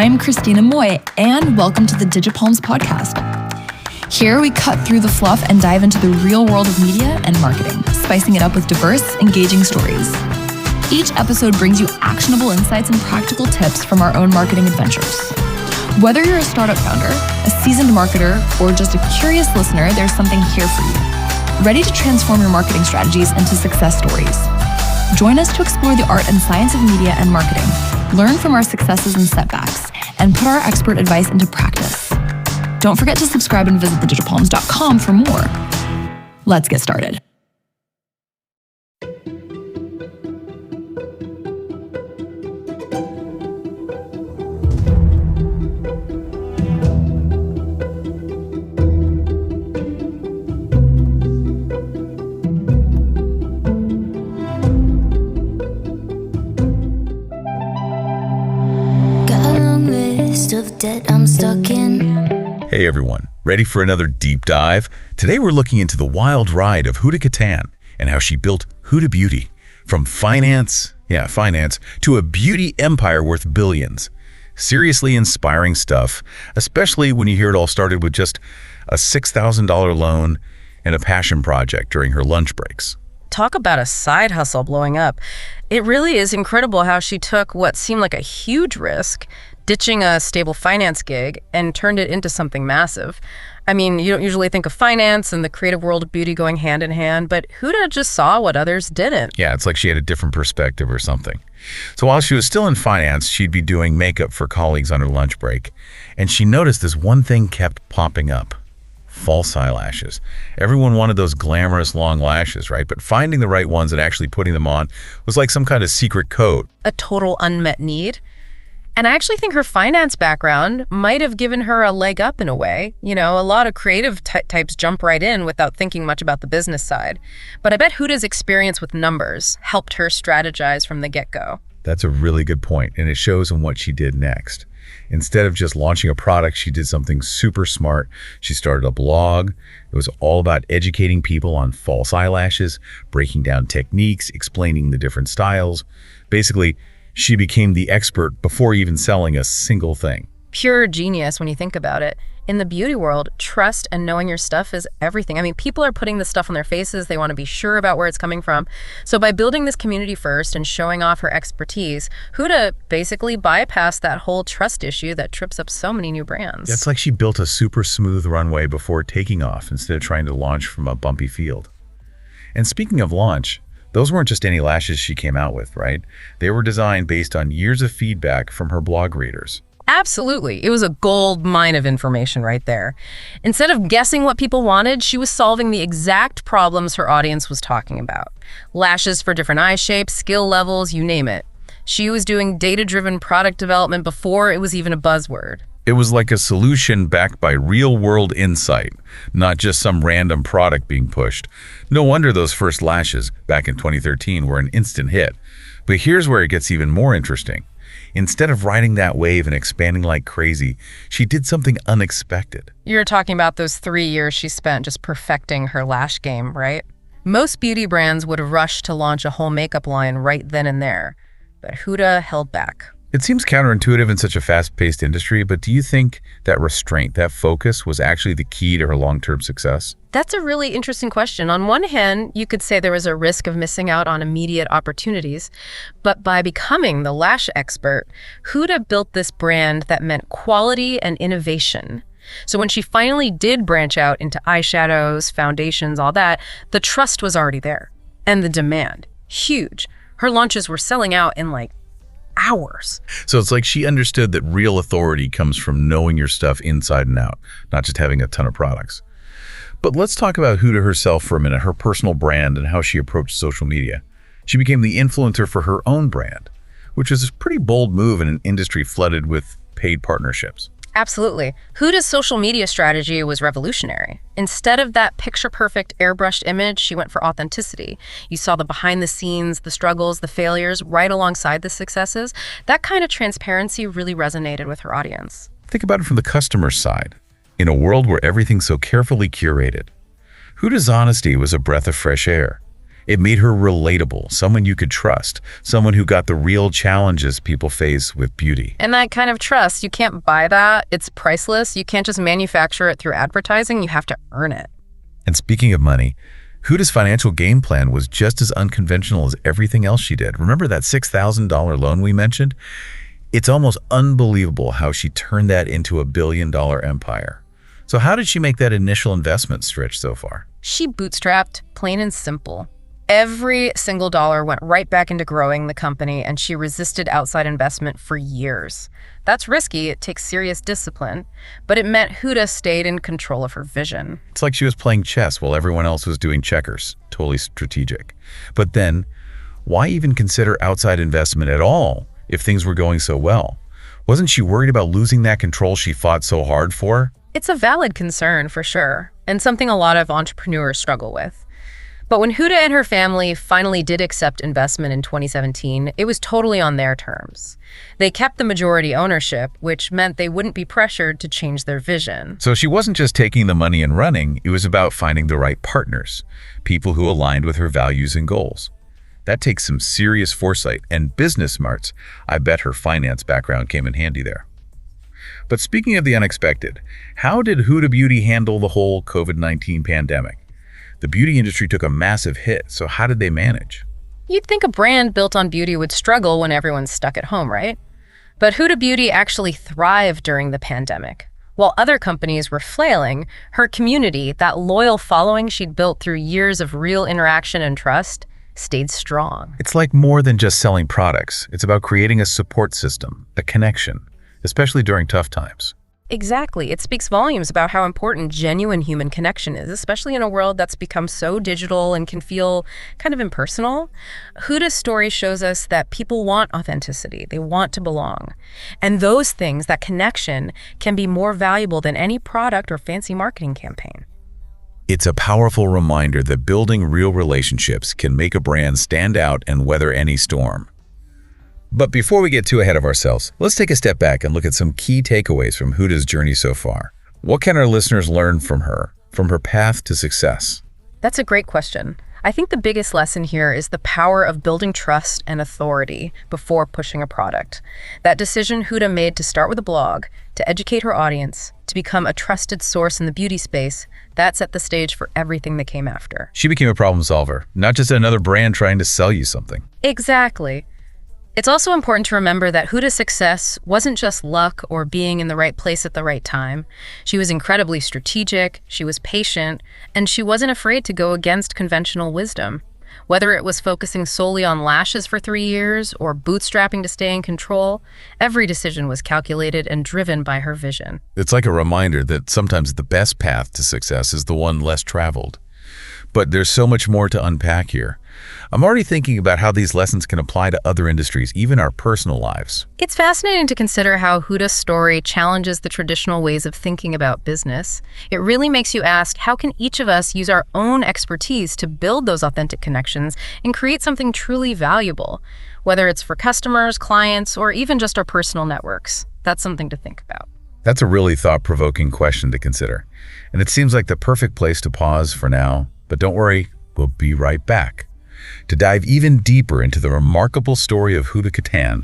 I'm Christina Moy, and welcome to the Digipalms podcast. Here we cut through the fluff and dive into the real world of media and marketing, spicing it up with diverse, engaging stories. Each episode brings you actionable insights and practical tips from our own marketing adventures. Whether you're a startup founder, a seasoned marketer, or just a curious listener, there's something here for you. Ready to transform your marketing strategies into success stories? Join us to explore the art and science of media and marketing, learn from our successes and setbacks, and put our expert advice into practice. Don't forget to subscribe and visit thedigipalms.com for more. Let's get started. Of debt I'm stuck in. Hey everyone, ready for another deep dive? Today we're looking into the wild ride of Huda Kattan and how she built Huda Beauty from finance to a beauty empire worth billions. Seriously inspiring stuff, especially when you hear it all started with just a $6,000 loan and a passion project during her lunch breaks. Talk about a side hustle blowing up. It really is incredible how she took what seemed like a huge risk, ditching a stable finance gig, and turned it into something massive. I mean, you don't usually think of finance and the creative world of beauty going hand in hand, but Huda just saw what others didn't. Yeah, it's like she had a different perspective or something. So while she was still in finance, she'd be doing makeup for colleagues on her lunch break, and she noticed this one thing kept popping up. False eyelashes. Everyone wanted those glamorous long lashes, right? But finding the right ones and actually putting them on was like some kind of secret code. A total unmet need. And I actually think her finance background might have given her a leg up in a way. You know, a lot of creative types jump right in without thinking much about the business side. But I bet Huda's experience with numbers helped her strategize from the get-go. That's a really good point, and it shows in what she did next. Instead of just launching a product, she did something super smart. She started a blog. It was all about educating people on false eyelashes, breaking down techniques, explaining the different styles. Basically, she became the expert before even selling a single thing. Pure genius when you think about it. In the beauty world, trust and knowing your stuff is everything. I mean, people are putting this stuff on their faces. They want to be sure about where it's coming from. So by building this community first and showing off her expertise, Huda basically bypassed that whole trust issue that trips up so many new brands. It's like she built a super smooth runway before taking off instead of trying to launch from a bumpy field. And speaking of launch, those weren't just any lashes she came out with, right? They were designed based on years of feedback from her blog readers. Absolutely. It was a gold mine of information right there. Instead of guessing what people wanted, she was solving the exact problems her audience was talking about. Lashes for different eye shapes, skill levels, you name it. She was doing data-driven product development before it was even a buzzword. It was like a solution backed by real-world insight, not just some random product being pushed. No wonder those first lashes back in 2013 were an instant hit. But here's where it gets even more interesting. Instead of riding that wave and expanding like crazy, she did something unexpected. You're talking about those 3 years she spent just perfecting her lash game, right? Most beauty brands would have rushed to launch a whole makeup line right then and there, but Huda held back. It seems counterintuitive in such a fast-paced industry, but do you think that restraint, that focus, was actually the key to her long-term success? That's a really interesting question. On one hand, you could say there was a risk of missing out on immediate opportunities, but by becoming the lash expert, Huda built this brand that meant quality and innovation. So when she finally did branch out into eyeshadows, foundations, all that, the trust was already there. And the demand, huge. Her launches were selling out in like hours. So it's like she understood that real authority comes from knowing your stuff inside and out, not just having a ton of products. But let's talk about Huda herself for a minute, her personal brand and how she approached social media. She became the influencer for her own brand, which is a pretty bold move in an industry flooded with paid partnerships. Absolutely. Huda's social media strategy was revolutionary. Instead of that picture-perfect airbrushed image, she went for authenticity. You saw the behind the scenes, the struggles, the failures, right alongside the successes. That kind of transparency really resonated with her audience. Think about it from the customer's side. In a world where everything's so carefully curated, Huda's honesty was a breath of fresh air. It made her relatable, someone you could trust, someone who got the real challenges people face with beauty. And that kind of trust, you can't buy that. It's priceless. You can't just manufacture it through advertising. You have to earn it. And speaking of money, Huda's financial game plan was just as unconventional as everything else she did. Remember that $6,000 loan we mentioned? It's almost unbelievable how she turned that into a billion-dollar empire. So how did she make that initial investment stretch so far? She bootstrapped, plain and simple. Every single dollar went right back into growing the company, and she resisted outside investment for years. That's risky. It takes serious discipline, but it meant Huda stayed in control of her vision. It's like she was playing chess while everyone else was doing checkers. Totally strategic. But then, why even consider outside investment at all if things were going so well? Wasn't she worried about losing that control she fought so hard for? It's a valid concern for sure, and something a lot of entrepreneurs struggle with. But when Huda and her family finally did accept investment in 2017, it was totally on their terms. They kept the majority ownership, which meant they wouldn't be pressured to change their vision. So she wasn't just taking the money and running, it was about finding the right partners, people who aligned with her values and goals. That takes some serious foresight and business smarts. I bet her finance background came in handy there. But speaking of the unexpected, how did Huda Beauty handle the whole COVID-19 pandemic? The beauty industry took a massive hit, so how did they manage? You'd think a brand built on beauty would struggle when everyone's stuck at home, right? But Huda Beauty actually thrived during the pandemic. While other companies were flailing, her community, that loyal following she'd built through years of real interaction and trust, stayed strong. It's like more than just selling products. It's about creating a support system, a connection, especially during tough times. Exactly. It speaks volumes about how important genuine human connection is, especially in a world that's become so digital and can feel kind of impersonal. Huda's story shows us that people want authenticity. They want to belong. And those things, that connection, can be more valuable than any product or fancy marketing campaign. It's a powerful reminder that building real relationships can make a brand stand out and weather any storm. But before we get too ahead of ourselves, let's take a step back and look at some key takeaways from Huda's journey so far. What can our listeners learn from her path to success? That's a great question. I think the biggest lesson here is the power of building trust and authority before pushing a product. That decision Huda made to start with a blog, to educate her audience, to become a trusted source in the beauty space, that set the stage for everything that came after. She became a problem solver, not just another brand trying to sell you something. Exactly. It's also important to remember that Huda's success wasn't just luck or being in the right place at the right time. She was incredibly strategic, she was patient, and she wasn't afraid to go against conventional wisdom. Whether it was focusing solely on lashes for 3 years or bootstrapping to stay in control, every decision was calculated and driven by her vision. It's like a reminder that sometimes the best path to success is the one less traveled. But there's so much more to unpack here. I'm already thinking about how these lessons can apply to other industries, even our personal lives. It's fascinating to consider how Huda's story challenges the traditional ways of thinking about business. It really makes you ask, how can each of us use our own expertise to build those authentic connections and create something truly valuable, whether it's for customers, clients, or even just our personal networks? That's something to think about. That's a really thought-provoking question to consider. And it seems like the perfect place to pause for now. But don't worry, we'll be right back to dive even deeper into the remarkable story of Huda Kattan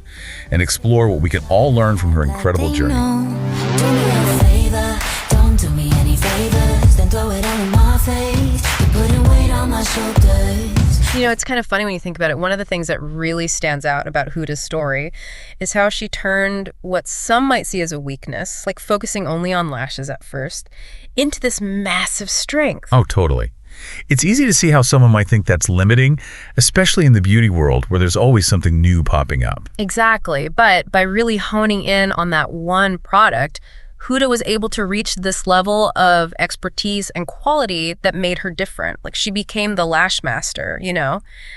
and explore what we can all learn from her incredible journey. Do me a favor, don't do me any favors, then throw it all in my face. You're putting weight on my shoulders. You know, it's kind of funny when you think about it. One of the things that really stands out about Huda's story is how she turned what some might see as a weakness, like focusing only on lashes at first, into this massive strength. Oh, totally. It's easy to see how someone might think that's limiting, especially in the beauty world where there's always something new popping up. Exactly. But by really honing in on that one product, Huda was able to reach this level of expertise and quality that made her different. Like, she became the lash master,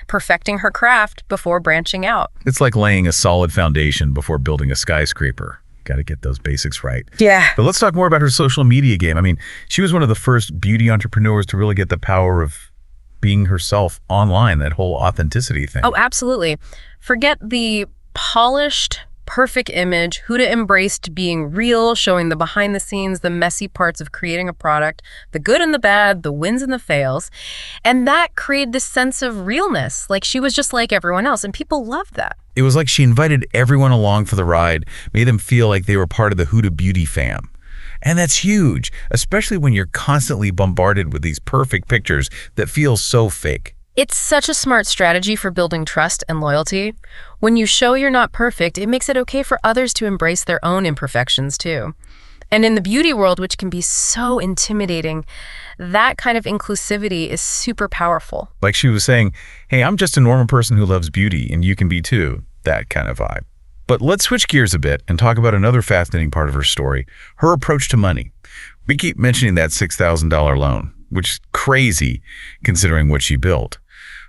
perfecting her craft before branching out. It's like laying a solid foundation before building a skyscraper. Got to get those basics right. Yeah. But let's talk more about her social media game. I mean, she was one of the first beauty entrepreneurs to really get the power of being herself online, that whole authenticity thing. Oh, absolutely. Forget the polished perfect image. Huda embraced being real, showing the behind the scenes, the messy parts of creating a product, the good and the bad, the wins and the fails. And that created this sense of realness, like she was just like everyone else, and people loved that. It was like she invited everyone along for the ride, made them feel like they were part of the Huda Beauty fam. And that's huge, especially when you're constantly bombarded with these perfect pictures that feel so fake. It's such a smart strategy for building trust and loyalty. When you show you're not perfect, it makes it okay for others to embrace their own imperfections too. And in the beauty world, which can be so intimidating, that kind of inclusivity is super powerful. Like she was saying, hey, I'm just a normal person who loves beauty, and you can be too. That kind of vibe. But let's switch gears a bit and talk about another fascinating part of her story, her approach to money. We keep mentioning that $6,000 loan, which is crazy considering what she built.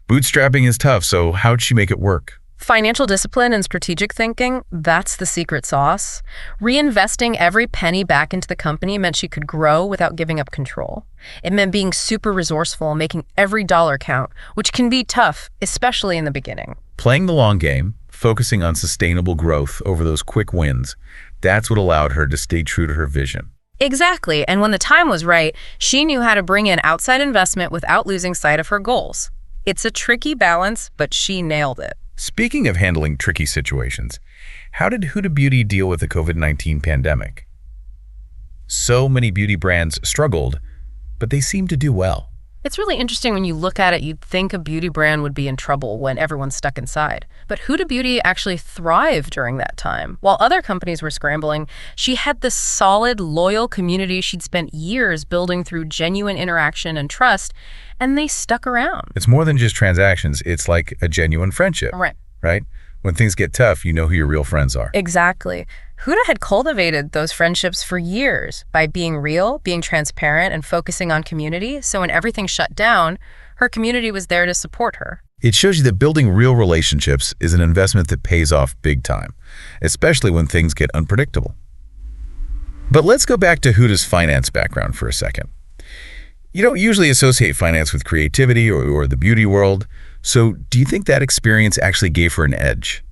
Bootstrapping is tough, so how'd she make it work? Financial discipline and strategic thinking, that's the secret sauce. Reinvesting every penny back into the company meant she could grow without giving up control. It meant being super resourceful, making every dollar count, which can be tough, especially in the beginning. Playing the long game, focusing on sustainable growth over those quick wins, that's what allowed her to stay true to her vision. Exactly, and when the time was right, she knew how to bring in outside investment without losing sight of her goals. It's a tricky balance, but she nailed it. Speaking of handling tricky situations, how did Huda Beauty deal with the COVID-19 pandemic? So many beauty brands struggled, but they seemed to do well. It's really interesting when you look at it, you'd think a beauty brand would be in trouble when everyone's stuck inside. But Huda Beauty actually thrived during that time. While other companies were scrambling, she had this solid, loyal community she'd spent years building through genuine interaction and trust, and they stuck around. It's more than just transactions. It's like a genuine friendship. Right? When things get tough, you know who your real friends are. Exactly. Huda had cultivated those friendships for years by being real, being transparent, and focusing on community. So when everything shut down, her community was there to support her. It shows you that building real relationships is an investment that pays off big time, especially when things get unpredictable. But let's go back to Huda's finance background for a second. You don't usually associate finance with creativity or the beauty world, so do you think that experience actually gave her an edge?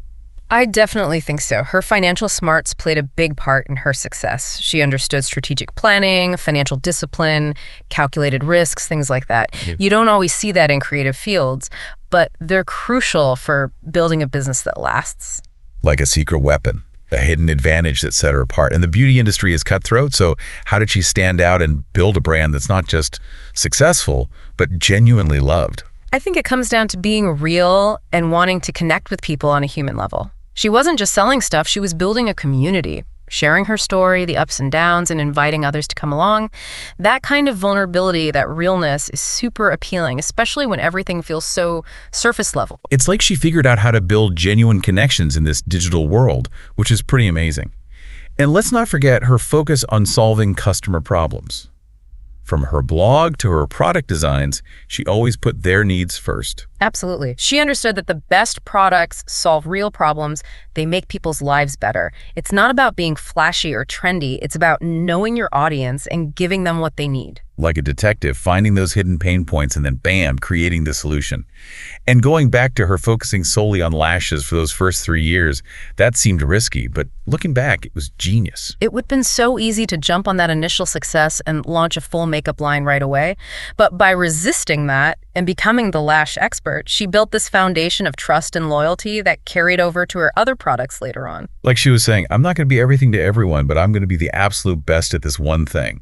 I definitely think so. Her financial smarts played a big part in her success. She understood strategic planning, financial discipline, calculated risks, things like that. You don't always see that in creative fields, but they're crucial for building a business that lasts. Like a secret weapon, a hidden advantage that set her apart. And the beauty industry is cutthroat, so how did she stand out and build a brand that's not just successful, but genuinely loved? I think it comes down to being real and wanting to connect with people on a human level. She wasn't just selling stuff, she was building a community, sharing her story, the ups and downs, and inviting others to come along. That kind of vulnerability, that realness is super appealing, especially when everything feels so surface level. It's like she figured out how to build genuine connections in this digital world, which is pretty amazing. And let's not forget her focus on solving customer problems. From her blog to her product designs, she always put their needs first. Absolutely. She understood that the best products solve real problems. They make people's lives better. It's not about being flashy or trendy. It's about knowing your audience and giving them what they need. Like a detective, finding those hidden pain points and then bam, creating the solution. And going back to her focusing solely on lashes for those first 3 years, that seemed risky, but looking back, it was genius. It would have been so easy to jump on that initial success and launch a full makeup line right away. But by resisting that and becoming the lash expert, she built this foundation of trust and loyalty that carried over to her other products later on. Like she was saying, I'm not going to be everything to everyone, but I'm going to be the absolute best at this one thing.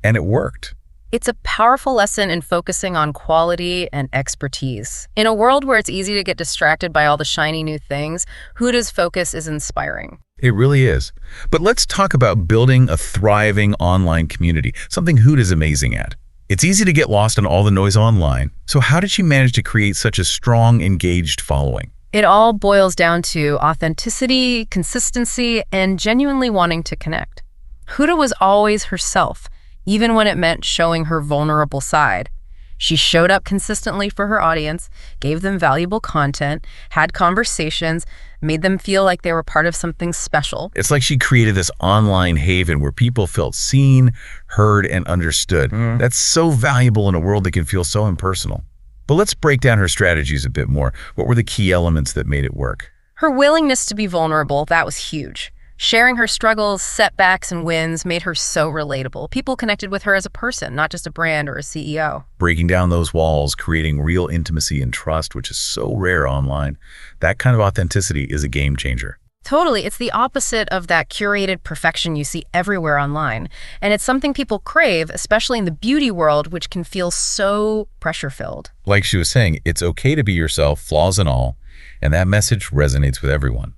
And it worked. It's a powerful lesson in focusing on quality and expertise. In a world where it's easy to get distracted by all the shiny new things, Huda's focus is inspiring. It really is. But let's talk about building a thriving online community, something Huda's amazing at. It's easy to get lost in all the noise online. So how did she manage to create such a strong, engaged following? It all boils down to authenticity, consistency, and genuinely wanting to connect. Huda was always herself, even when it meant showing her vulnerable side. She showed up consistently for her audience, gave them valuable content, had conversations, made them feel like they were part of something special. It's like she created this online haven where people felt seen, heard, and understood. That's so valuable in a world that can feel so impersonal. But let's break down her strategies a bit more. What were the key elements that made it work? Her willingness to be vulnerable, that was huge. Sharing her struggles, setbacks, and wins made her so relatable. People connected with her as a person, not just a brand or a CEO. Breaking down those walls, creating real intimacy and trust, which is so rare online. That kind of authenticity is a game changer. Totally. It's the opposite of that curated perfection you see everywhere online. And it's something people crave, especially in the beauty world, which can feel so pressure-filled. Like she was saying, it's okay to be yourself, flaws and all, and that message resonates with everyone.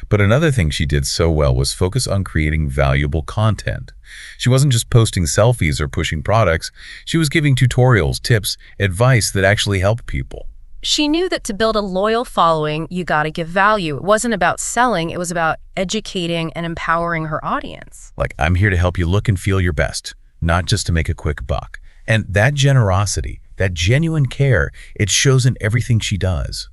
But another thing she did so well was focus on creating valuable content. She wasn't just posting selfies or pushing products, she was giving tutorials, tips, advice that actually helped people. She knew that to build a loyal following, you got to give value. It wasn't about selling, it was about educating and empowering her audience. Like, I'm here to help you look and feel your best, not just to make a quick buck. And that generosity, that genuine care, it shows in everything she does.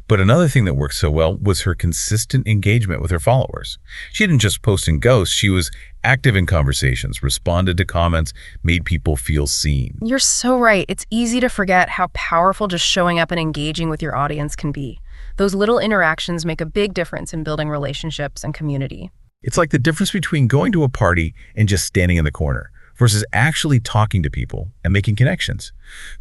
But another thing that worked so well was her consistent engagement with her followers. She didn't just post and ghost, she was active in conversations, responded to comments, made people feel seen. You're so right. It's easy to forget how powerful just showing up and engaging with your audience can be. Those little interactions make a big difference in building relationships and community. It's like the difference between going to a party and just standing in the corner versus actually talking to people and making connections.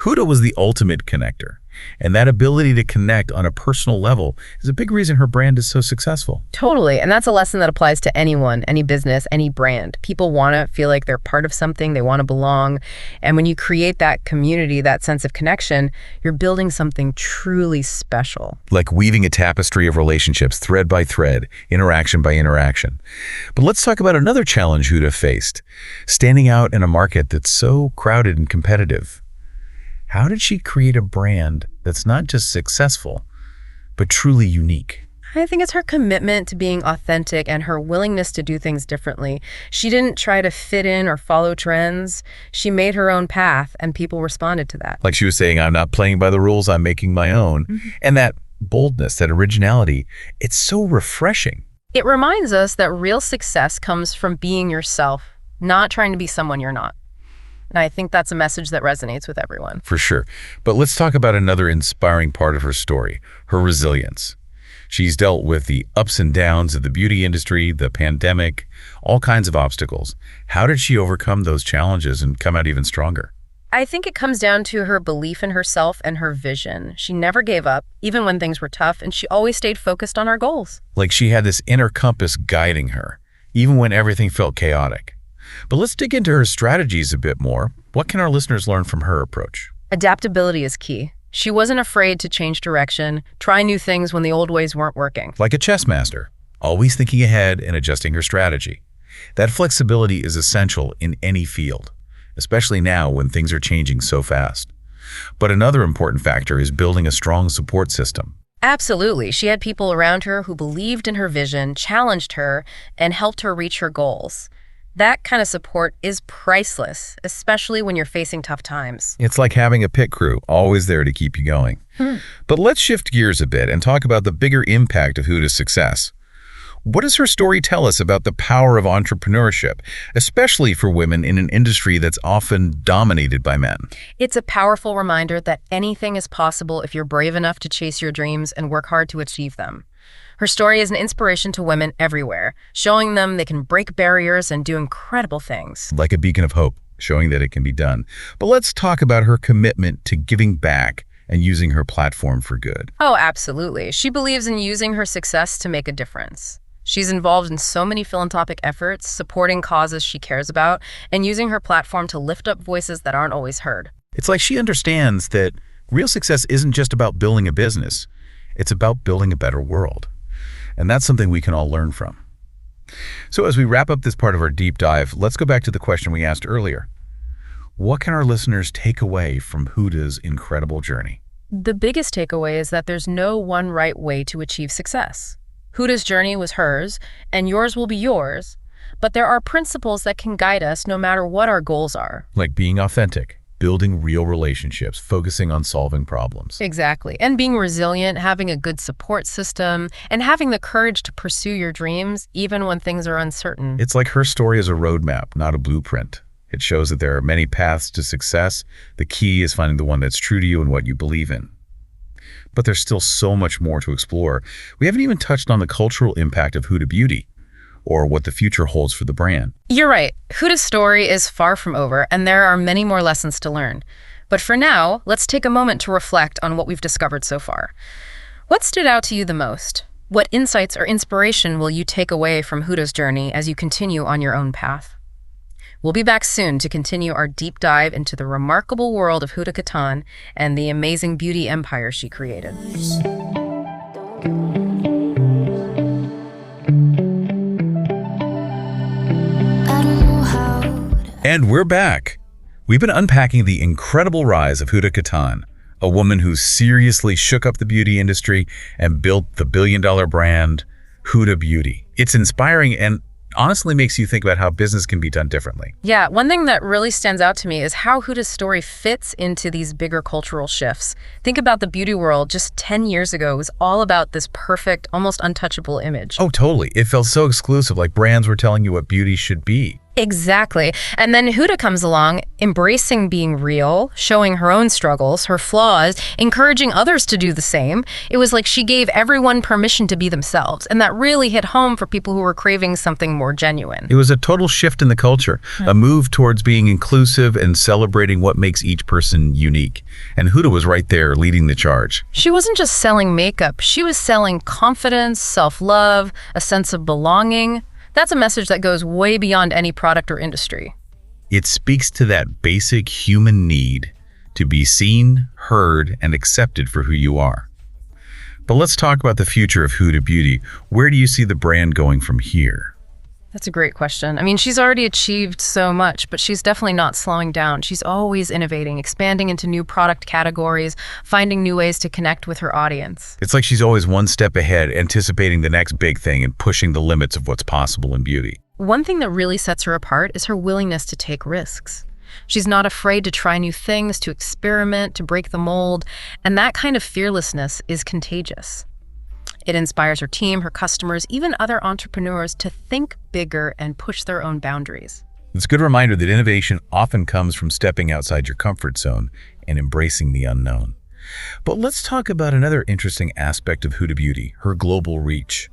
Huda was the ultimate connector. And that ability to connect on a personal level is a big reason her brand is so successful. Totally. And that's a lesson that applies to anyone, any business, any brand. People want to feel like they're part of something. They want to belong. And when you create that community, that sense of connection, you're building something truly special. Like weaving a tapestry of relationships, thread by thread, interaction by interaction. But let's talk about another challenge Huda faced, standing out in a market that's so crowded and competitive. How did she create a brand that's not just successful, but truly unique? I think it's her commitment to being authentic and her willingness to do things differently. She didn't try to fit in or follow trends. She made her own path, and people responded to that. Like she was saying, I'm not playing by the rules, I'm making my own. And that boldness, that originality, it's so refreshing. It reminds us that real success comes from being yourself, not trying to be someone you're not. And I think that's a message that resonates with everyone. For sure. But let's talk about another inspiring part of her story, her resilience. She's dealt with the ups and downs of the beauty industry, the pandemic, all kinds of obstacles. How did she overcome those challenges and come out even stronger? I think it comes down to her belief in herself and her vision. She never gave up, even when things were tough, and she always stayed focused on her goals. Like she had this inner compass guiding her, even when everything felt chaotic. But let's dig into her strategies a bit more. What can our listeners learn from her approach? Adaptability is key. She wasn't afraid to change direction, try new things when the old ways weren't working. Like a chess master, always thinking ahead and adjusting her strategy. That flexibility is essential in any field, especially now when things are changing so fast. But another important factor is building a strong support system. Absolutely. She had people around her who believed in her vision, challenged her, and helped her reach her goals. That kind of support is priceless, especially when you're facing tough times. It's like having a pit crew, always there to keep you going. But let's shift gears a bit and talk about the bigger impact of Huda's success. What does her story tell us about the power of entrepreneurship, especially for women in an industry that's often dominated by men? It's a powerful reminder that anything is possible if you're brave enough to chase your dreams and work hard to achieve them. Her story is an inspiration to women everywhere, showing them they can break barriers and do incredible things. Like a beacon of hope, showing that it can be done. But let's talk about her commitment to giving back and using her platform for good. Oh, absolutely. She believes in using her success to make a difference. She's involved in so many philanthropic efforts, supporting causes she cares about, and using her platform to lift up voices that aren't always heard. It's like she understands that real success isn't just about building a business, it's about building a better world. And that's something we can all learn from. So as we wrap up this part of our deep dive, let's go back to the question we asked earlier. What can our listeners take away from Huda's incredible journey? The biggest takeaway is that there's no one right way to achieve success. Huda's journey was hers, and yours will be yours, but there are principles that can guide us no matter what our goals are. Like being authentic, building real relationships, focusing on solving problems. Exactly. And being resilient, having a good support system, and having the courage to pursue your dreams even when things are uncertain. It's like her story is a roadmap, not a blueprint. It shows that there are many paths to success. The key is finding the one that's true to you and what you believe in. But there's still so much more to explore. We haven't even touched on the cultural impact of Huda Beauty or what the future holds for the brand. You're right. Huda's story is far from over, and there are many more lessons to learn. But for now, let's take a moment to reflect on what we've discovered so far. What stood out to you the most? What insights or inspiration will you take away from Huda's journey as you continue on your own path? We'll be back soon to continue our deep dive into the remarkable world of Huda Kattan and the amazing beauty empire she created. And we're back. We've been unpacking the incredible rise of Huda Kattan, a woman who seriously shook up the beauty industry and built the billion-dollar brand Huda Beauty. It's inspiring and honestly makes you think about how business can be done differently. Yeah, one thing that really stands out to me is how Huda's story fits into these bigger cultural shifts. Think about the beauty world just 10 years ago. It was all about this perfect, almost untouchable image. Oh, totally. It felt so exclusive, like brands were telling you what beauty should be. Exactly. And then Huda comes along, embracing being real, showing her own struggles, her flaws, encouraging others to do the same. It was like she gave everyone permission to be themselves, and that really hit home for people who were craving something more genuine. It was a total shift in the culture, a move towards being inclusive and celebrating what makes each person unique. And Huda was right there leading the charge. She wasn't just selling makeup, she was selling confidence, self-love, a sense of belonging. That's a message that goes way beyond any product or industry. It speaks to that basic human need to be seen, heard, and accepted for who you are. But let's talk about the future of Huda Beauty. Where do you see the brand going from here? That's a great question. I mean, she's already achieved so much, but she's definitely not slowing down. She's always innovating, expanding into new product categories, finding new ways to connect with her audience. It's like she's always one step ahead, anticipating the next big thing and pushing the limits of what's possible in beauty. One thing that really sets her apart is her willingness to take risks. She's not afraid to try new things, to experiment, to break the mold, and that kind of fearlessness is contagious. It inspires her team, her customers, even other entrepreneurs to think bigger and push their own boundaries. It's a good reminder that innovation often comes from stepping outside your comfort zone and embracing the unknown. But let's talk about another interesting aspect of Huda Beauty, her global reach.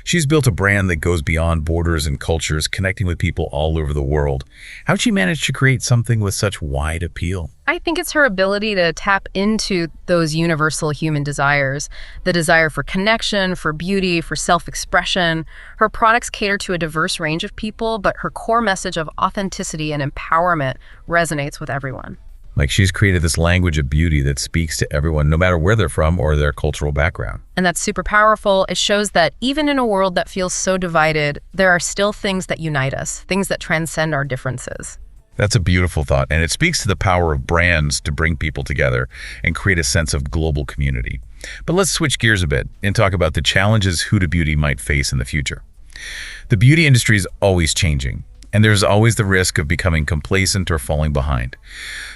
She's built a brand that goes beyond borders and cultures, connecting with people all over the world. How'd she manage to create something with such wide appeal? I think it's her ability to tap into those universal human desires, the desire for connection, for beauty, for self-expression. Her products cater to a diverse range of people, but her core message of authenticity and empowerment resonates with everyone. Like she's created this language of beauty that speaks to everyone, no matter where they're from or their cultural background. And that's super powerful. It shows that even in a world that feels so divided, there are still things that unite us, things that transcend our differences. That's a beautiful thought, and it speaks to the power of brands to bring people together and create a sense of global community. But let's switch gears a bit and talk about the challenges Huda Beauty might face in the future. The beauty industry is always changing, and there's always the risk of becoming complacent or falling behind.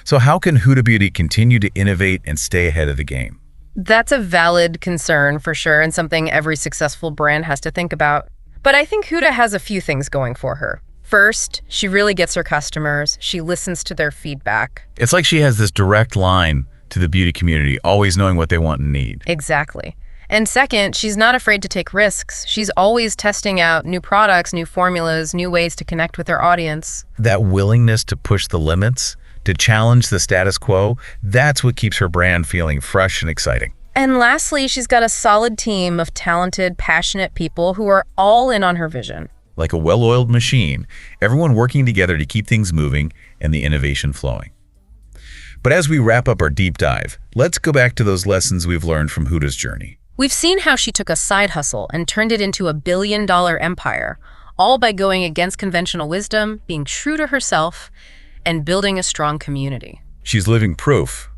So how can Huda Beauty continue to innovate and stay ahead of the game? That's a valid concern for sure, and something every successful brand has to think about. But I think Huda has a few things going for her. First, she really gets her customers. She listens to their feedback. It's like she has this direct line to the beauty community, always knowing what they want and need. Exactly. And second, she's not afraid to take risks. She's always testing out new products, new formulas, new ways to connect with her audience. That willingness to push the limits, to challenge the status quo, that's what keeps her brand feeling fresh and exciting. And lastly, she's got a solid team of talented, passionate people who are all in on her vision. Like a well-oiled machine, everyone working together to keep things moving and the innovation flowing. But as we wrap up our deep dive, let's go back to those lessons we've learned from Huda's journey. We've seen how she took a side hustle and turned it into a billion-dollar empire, all by going against conventional wisdom, being true to herself, and building a strong community. She's living proof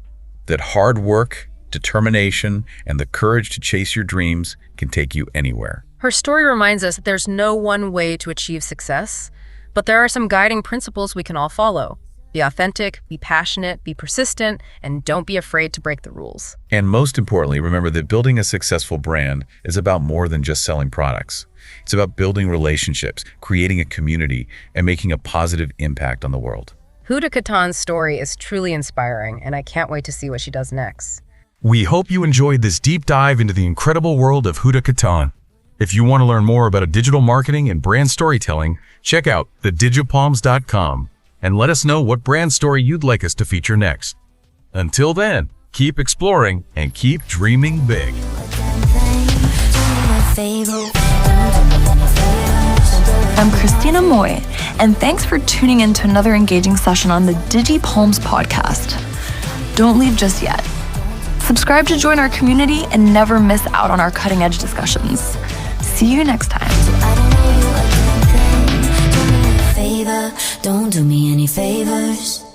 that hard work, determination, and the courage to chase your dreams can take you anywhere. Her story reminds us that there's no one way to achieve success, but there are some guiding principles we can all follow. Be authentic, be passionate, be persistent, and don't be afraid to break the rules. And most importantly, remember that building a successful brand is about more than just selling products. It's about building relationships, creating a community, and making a positive impact on the world. Huda Kattan's story is truly inspiring, and I can't wait to see what she does next. We hope you enjoyed this deep dive into the incredible world of Huda Kattan. If you want to learn more about digital marketing and brand storytelling, check out thedigipalms.com and let us know what brand story you'd like us to feature next. Until then, keep exploring and keep dreaming big. I'm Christina Moy, and thanks for tuning in to another engaging session on the DigiPalms podcast. Don't leave just yet. Subscribe to join our community and never miss out on our cutting-edge discussions. See you next time. Don't do me any favors.